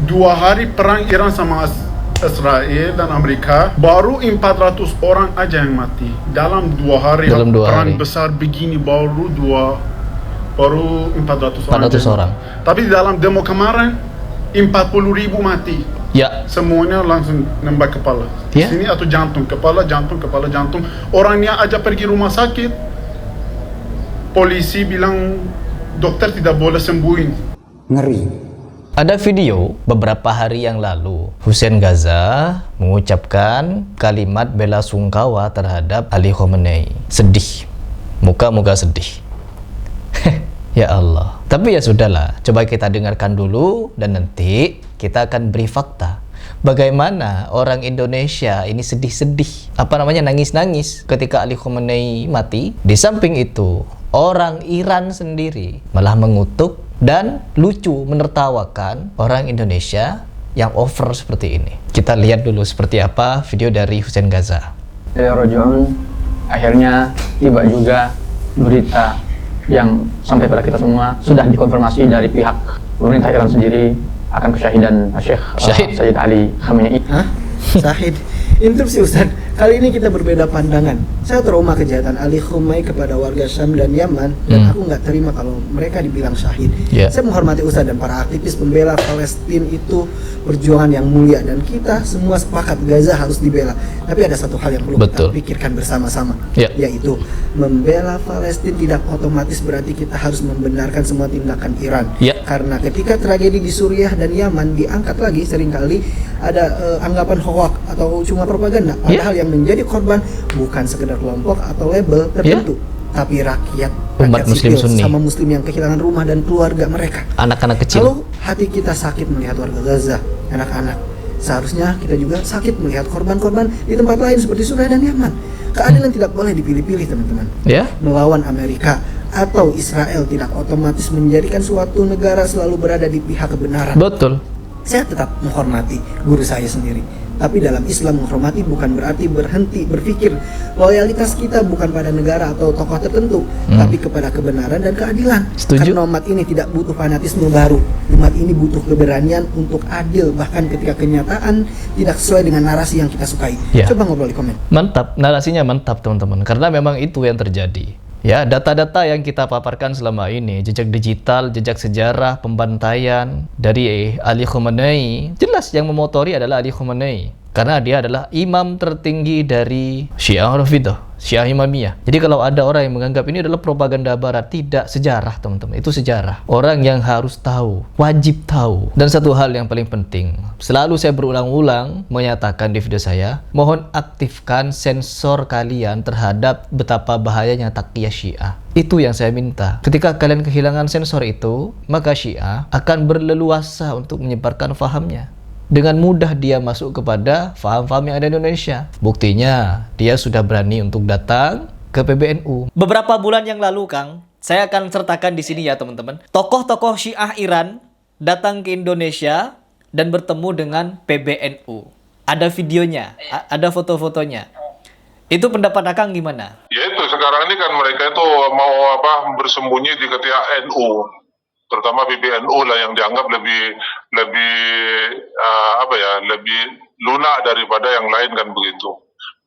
2 hari perang Iran sama Israel dan Amerika, baru 400 orang aja yang mati dalam 2 hari. Dalam 2 perang hari besar begini baru 400 orang. Tapi dalam demo kemarin 40.000 mati. Ya. Semuanya langsung nembak kepala. Ya. Sini atau jantung, kepala jantung. Orangnya aja pergi rumah sakit, polisi bilang dokter tidak boleh sembuhin. Ngeri. Ada video beberapa hari yang lalu, Hussein Gaza mengucapkan kalimat bela sungkawa terhadap Ali Khamenei. Sedih, muka-muka sedih. Ya Allah. Tapi ya sudahlah, coba kita dengarkan dulu dan nanti kita akan beri fakta. Bagaimana orang Indonesia ini sedih-sedih, nangis-nangis ketika Ali Khamenei mati. Di samping itu, orang Iran sendiri malah mengutuk dan lucu menertawakan orang Indonesia yang over seperti ini. Kita lihat dulu seperti apa video dari Hussein Gaza. Rojon, akhirnya tiba juga berita yang sampai pada kita semua sudah dikonfirmasi dari pihak pemerintah Iran sendiri akan kesyahidan Syekh Sayyid Ali Khamenei. Hah? Syahid? Interupsi Ustaz, kali ini kita berbeda pandangan. Saya trauma kejahatan Ali Khamenei kepada warga Syam dan Yaman, dan aku nggak terima kalau mereka dibilang syahid. Saya menghormati Ustaz dan para aktivis pembela Palestina itu perjuangan yang mulia, dan kita semua sepakat Gaza harus dibela. Tapi ada satu hal yang perlu kita pikirkan bersama-sama, yaitu membela Palestina tidak otomatis berarti kita harus membenarkan semua tindakan Iran. Karena ketika tragedi di Suriah dan Yaman diangkat lagi, seringkali ada anggapan hoax atau cuma propaganda. Padahal yang menjadi korban bukan sekedar kelompok atau label tertentu, tapi rakyat umat muslim sipil, Sunni, sama muslim yang kehilangan rumah dan keluarga mereka, anak-anak kecil. Kalau hati kita sakit melihat warga Gaza, anak-anak, seharusnya kita juga sakit melihat korban-korban di tempat lain seperti Suriah dan Yaman. Keadilan tidak boleh dipilih-pilih, teman-teman. Melawan Amerika atau Israel tidak otomatis menjadikan suatu negara selalu berada di pihak kebenaran. Betul. Saya tetap menghormati guru saya sendiri. Tapi dalam Islam, menghormati bukan berarti berhenti berpikir loyalitas kita bukan pada negara atau tokoh tertentu, tapi kepada kebenaran dan keadilan. Setuju. Karena umat ini tidak butuh fanatisme baru. Umat ini butuh keberanian untuk adil, bahkan ketika kenyataan tidak sesuai dengan narasi yang kita sukai. Coba ngobrol di komen. Mantap, narasinya mantap teman-teman, karena memang itu yang terjadi. Ya, data-data yang kita paparkan selama ini, jejak digital, jejak sejarah, pembantaian dari Ali Khamenei, jelas yang memotori adalah Ali Khamenei. Karena dia adalah imam tertinggi dari Syiah Rafidah, Syiah Imamiyah. Jadi kalau ada orang yang menganggap ini adalah propaganda barat, tidak, sejarah teman-teman. Itu sejarah. Orang yang harus tahu, wajib tahu. Dan satu hal yang paling penting, selalu saya berulang-ulang menyatakan di video saya, mohon aktifkan sensor kalian terhadap betapa bahayanya taqiyah Syiah. Itu yang saya minta. Ketika kalian kehilangan sensor itu, maka Syiah akan berleluasa untuk menyebarkan fahamnya. Dengan mudah dia masuk kepada faham-faham yang ada di Indonesia. Buktinya, dia sudah berani untuk datang ke PBNU. Beberapa bulan yang lalu, Kang, saya akan sertakan di sini ya teman-teman. Tokoh-tokoh Syiah Iran datang ke Indonesia dan bertemu dengan PBNU. Ada videonya, ada foto-fotonya. Itu pendapat Akang gimana? Ya itu, sekarang ini kan mereka itu mau bersembunyi di ketiak NU. Terutama PBNU lah yang dianggap lebih lunak daripada yang lain kan begitu.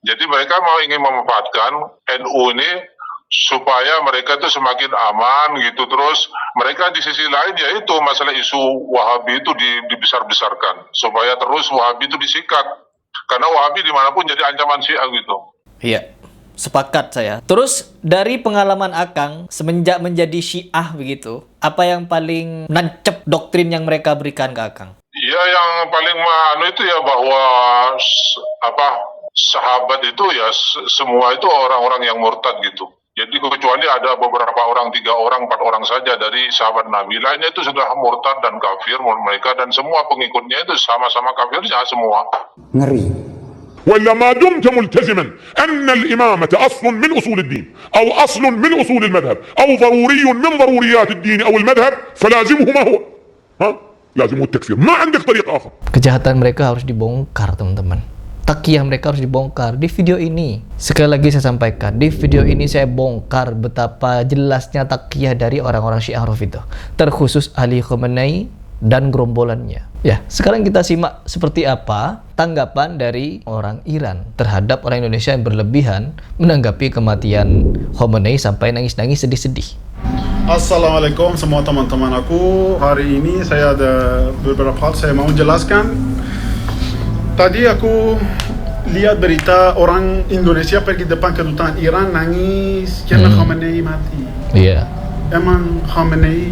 Jadi mereka ingin memanfaatkan NU ini supaya mereka itu semakin aman gitu. Terus mereka di sisi lain yaitu masalah isu Wahabi itu dibesar-besarkan supaya terus Wahabi itu disikat. Karena Wahabi dimanapun jadi ancaman Syiah gitu. Iya. Sepakat saya. Terus dari pengalaman Akang semenjak menjadi Syiah begitu, apa yang paling nancep doktrin yang mereka berikan ke Akang? Ya yang paling itu ya bahwa sahabat itu ya semua itu orang-orang yang murtad gitu. Jadi kecuali ada beberapa orang, 3 orang, 4 orang saja dari sahabat Nabi, lainnya itu sudah murtad dan kafir mereka, dan semua pengikutnya itu sama-sama kafirnya semua. Ngeri. وإلا ما دمت ملتزما أن الإمامة أصل من أصول الدين أو أصل من أصول المذهب أو ضروري من ضروريات الدين أو المذهب فلازمه ما هو لازمه التكفير ما عندك طريق آخر. Kejahatan mereka harus dibongkar teman-teman. Taqiyah mereka harus dibongkar. Di video ini, sekali lagi saya sampaikan, di video ini saya bongkar betapa jelasnya taqiyah dari orang-orang Syiah Rafidah, terkhusus Ali Khamenei dan gerombolannya. Ya, sekarang kita simak seperti apa tanggapan dari orang Iran terhadap orang Indonesia yang berlebihan menanggapi kematian Khomeini sampai nangis-nangis sedih-sedih. Assalamualaikum semua teman-teman aku. Hari ini saya ada beberapa hal saya mau jelaskan. Tadi aku lihat berita orang Indonesia pergi depan kedutaan Iran nangis karena Khomeini mati. Iya. Emang Khomeini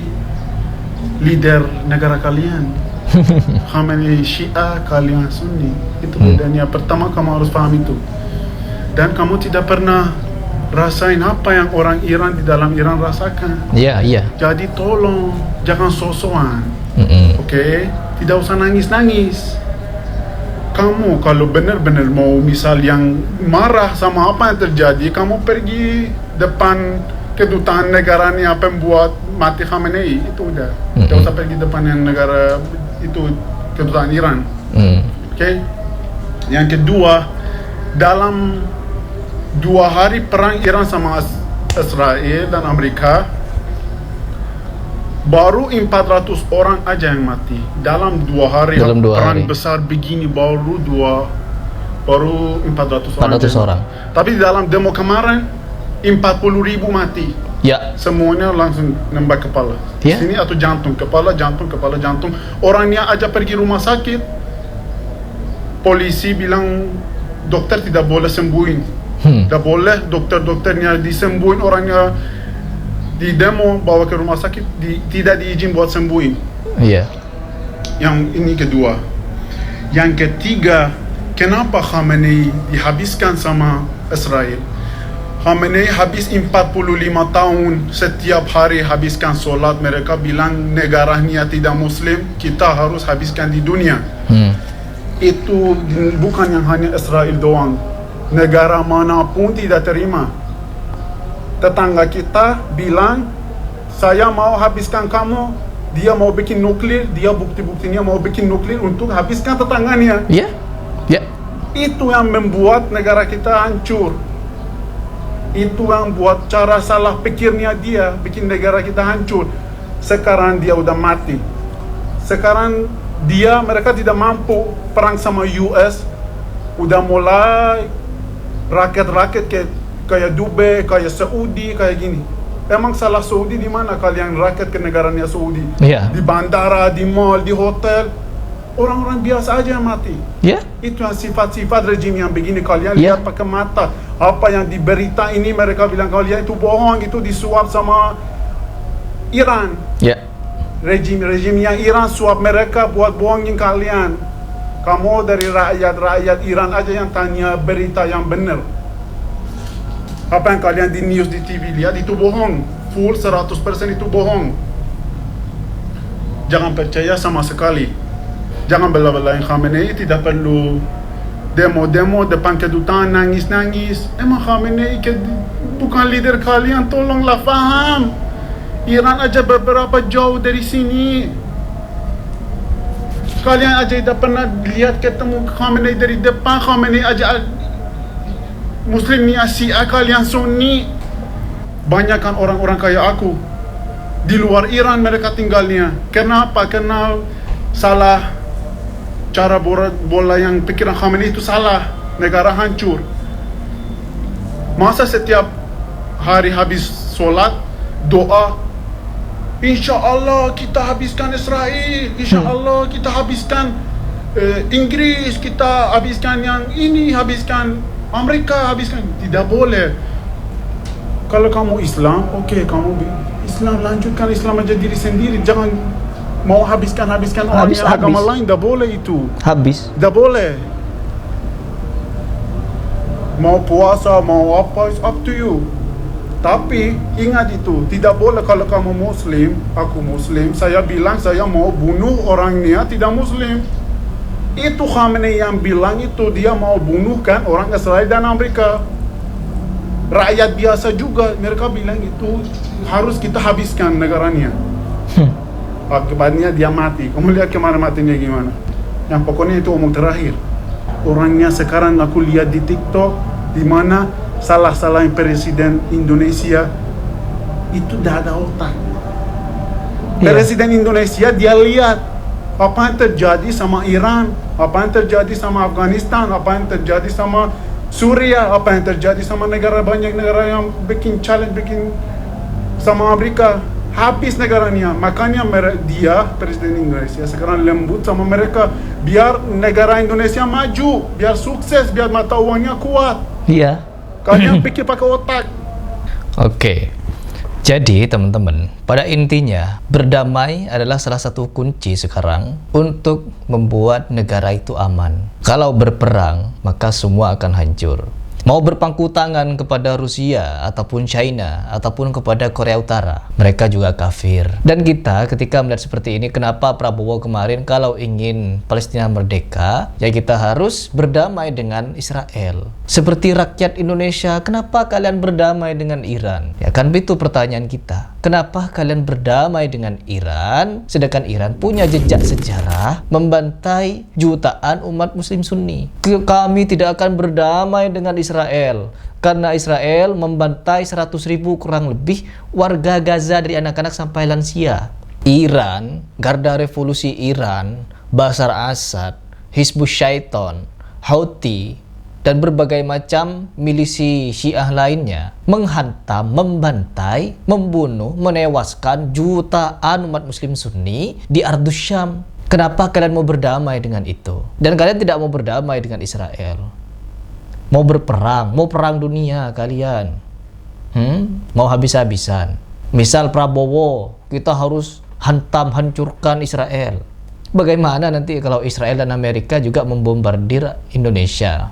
leader negara kalian? Khomeini Syiah, kalian Sunni. Itu bedanya. Pertama kamu harus paham itu. Dan kamu tidak pernah rasain apa yang orang Iran di dalam Iran rasakan. Iya, iya. Jadi tolong jangan sosokan. Oke? Tidak usah nangis-nangis. Kamu kalau benar-benar mau misal yang marah sama apa yang terjadi, kamu pergi depan kedutaan negaranya pembuat mati Khamenei, itu udah. Tidak usah pergi depan yang negara itu kedutaan Iran. Oke? Yang kedua, dalam 2 hari perang Iran sama Israel dan Amerika, baru 400 orang aja yang mati dalam 2 hari. Dalam 2 perang hari besar begini baru 400 orang. Tapi dalam demo kemarin 40.000 mati. Ya. Semuanya langsung nembak kepala. Ya. Sini atau jantung, kepala jantung. Orangnya aja pergi rumah sakit. Polisi bilang dokter tidak boleh sembuhin. Tidak boleh dokternya disembuhin, orangnya di demo bawa ke rumah sakit, tidak diizin buat sembuhin. Iya. Yang ini kedua. Yang ketiga, kenapa Khamenei dihabiskan sama Israel? Khamenei habis 45 tahun setiap hari habiskan solat. Mereka bilang negaranya tidak muslim, kita harus habiskan di dunia. Itu bukan yang hanya Israel doang. Negara manapun tidak terima. Tetangga kita bilang, saya mau habiskan kamu. Dia mau bikin nuklir, dia bukti-buktinya mau bikin nuklir untuk habiskan tetangganya. Iya. Ya. Itu yang membuat negara kita hancur. Itu yang buat cara salah pikirnya dia bikin negara kita hancur. Sekarang dia udah mati. Sekarang mereka tidak mampu perang sama US. Udah mulai raket-raket kayak Dubai, kayak Saudi, kayak gini. Emang salah Saudi di mana kalian raket ke negaranya Saudi? Iya. Di bandara, di mall, di hotel. Orang-orang biasa aja yang mati. Ya. Itu yang sifat-sifat rejim yang begini. Kalian lihat pakai mata. Apa yang di berita ini mereka bilang kalian itu bohong, itu disuap sama Iran. Ya. Rejimnya Iran suap mereka buat bohongin kalian. Kamu dari rakyat Iran aja yang tanya berita yang benar. Apa yang kalian di news, di TV lihat itu bohong. Full 100% itu bohong. Jangan percaya sama sekali. Jangan bela-belain Khamenei, tidak perlu demo-demo depan kedutaan nangis-nangis. Emang Khamenei bukan leader kalian, tolonglah faham. Iran aja beberapa jauh dari sini. Kalian aja tidak pernah lihat ketemu Khamenei dari depan. Khamenei aja Muslimnya Syiah, kalian Sunni. Banyakkan orang-orang kayak aku di luar Iran mereka tinggalnya. Kenapa? Karena salah cara bola yang pikiran Khamenei itu salah. Negara hancur. Masa setiap hari habis sholat doa, insya Allah kita habiskan Israel, insya Allah kita habiskan Inggris, kita habiskan yang ini, habiskan Amerika, habiskan. Tidak boleh. Kalau kamu Islam, oke, kamu Islam, lanjutkan Islam aja diri sendiri. Jangan mau habiskan orang yang agama lain. Tidak boleh itu. Habis. Tidak boleh. Mau puasa, mau apa, it's up to you. Tapi ingat itu, tidak boleh kalau kamu Muslim, aku Muslim, saya bilang saya mau bunuh orangnya tidak Muslim. Itu Khamenei yang bilang itu, dia mau bunuhkan orang Israel dan Amerika. Rakyat biasa juga, mereka bilang itu harus kita habiskan negaranya. Akibatnya dia mati. Kamu lihat kemarin matinya gimana. Yang pokoknya itu omong terakhir. Orangnya sekarang aku lihat di TikTok, di mana salah-salahin presiden Indonesia itu dah ada otak. Presiden Indonesia dia lihat Apa yang terjadi sama Iran, apa yang terjadi sama Afghanistan, apa yang terjadi sama Suria, apa yang terjadi sama banyak negara yang bikin challenge, bikin sama Amerika. Habis negaranya. Makanya dia, Presiden Indonesia, sekarang lembut sama mereka. Biar negara Indonesia maju, biar sukses, biar mata uangnya kuat. Iya. Kalian pikir pakai otak. Oke. Jadi teman-teman, pada intinya berdamai adalah salah satu kunci sekarang untuk membuat negara itu aman. Kalau berperang, maka semua akan hancur. Mau berpangku tangan kepada Rusia ataupun China ataupun kepada Korea Utara, mereka juga kafir. Dan kita ketika melihat seperti ini, kenapa Prabowo kemarin kalau ingin Palestina merdeka, ya kita harus berdamai dengan Israel. Seperti rakyat Indonesia, kenapa kalian berdamai dengan Iran? Ya kan itu pertanyaan kita. Kenapa kalian berdamai dengan Iran, sedangkan Iran punya jejak sejarah membantai jutaan umat muslim Sunni? Kami tidak akan berdamai dengan Israel karena Israel membantai 100.000 kurang lebih warga Gaza dari anak-anak sampai lansia. Iran, Garda Revolusi Iran, Bashar Assad, Hizbus Syaiton, Houthi, dan berbagai macam milisi Syiah lainnya menghantam, membantai, membunuh, menewaskan jutaan umat muslim Sunni di Ardus Syam. Kenapa kalian mau berdamai dengan itu? Dan kalian tidak mau berdamai dengan Israel. Mau berperang, mau perang dunia kalian. Mau habis-habisan. Misal Prabowo, kita harus hantam, hancurkan Israel. Bagaimana nanti kalau Israel dan Amerika juga membombardir Indonesia?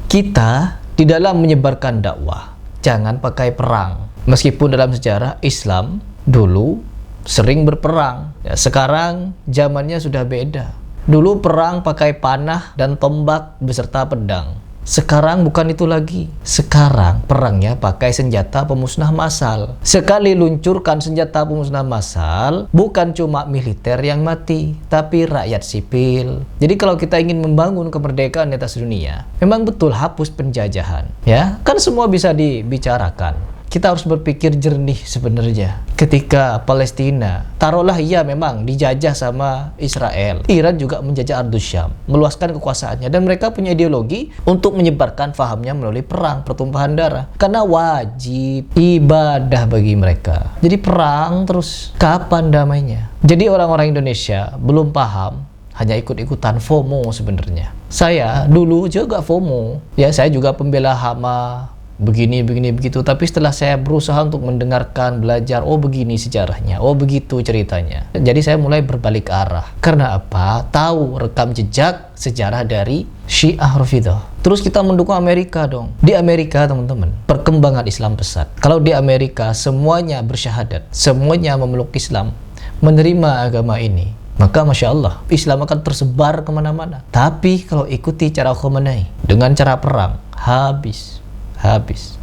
Kita di dalam menyebarkan dakwah, jangan pakai perang. Meskipun dalam sejarah Islam dulu sering berperang, ya, sekarang zamannya sudah beda. Dulu perang pakai panah dan tombak beserta pedang. Sekarang bukan itu lagi. Sekarang perangnya pakai senjata pemusnah massal. Sekali luncurkan senjata pemusnah massal, bukan cuma militer yang mati, tapi rakyat sipil. Jadi kalau kita ingin membangun kemerdekaan di atas dunia, memang betul hapus penjajahan. Ya, kan semua bisa dibicarakan. Kita harus berpikir jernih sebenarnya. Ketika Palestina, taruhlah iya memang dijajah sama Israel. Iran juga menjajah Ardus Syam, meluaskan kekuasaannya. Dan mereka punya ideologi untuk menyebarkan fahamnya melalui perang, pertumpahan darah. Karena wajib ibadah bagi mereka. Jadi perang terus, kapan damainya? Jadi orang-orang Indonesia belum paham, hanya ikut-ikutan FOMO sebenarnya. Saya dulu juga FOMO. Ya, saya juga pembela HAMA. Begini begitu, tapi setelah saya berusaha untuk mendengarkan, belajar, oh begini sejarahnya, oh begitu ceritanya, jadi saya mulai berbalik arah. Karena apa? Tahu rekam jejak sejarah dari Syiah Rafidhah. Terus kita mendukung Amerika dong. Di Amerika teman-teman, perkembangan Islam pesat. Kalau di Amerika semuanya bersyahadat, semuanya memeluk Islam, menerima agama ini, maka Masya Allah, Islam akan tersebar kemana-mana. Tapi kalau ikuti cara Khomeini dengan cara perang, habis.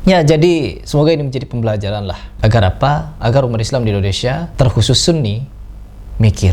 Ya, jadi semoga ini menjadi pembelajaran lah. Agar apa? Agar umat Islam di Indonesia, terkhusus Sunni, mikir.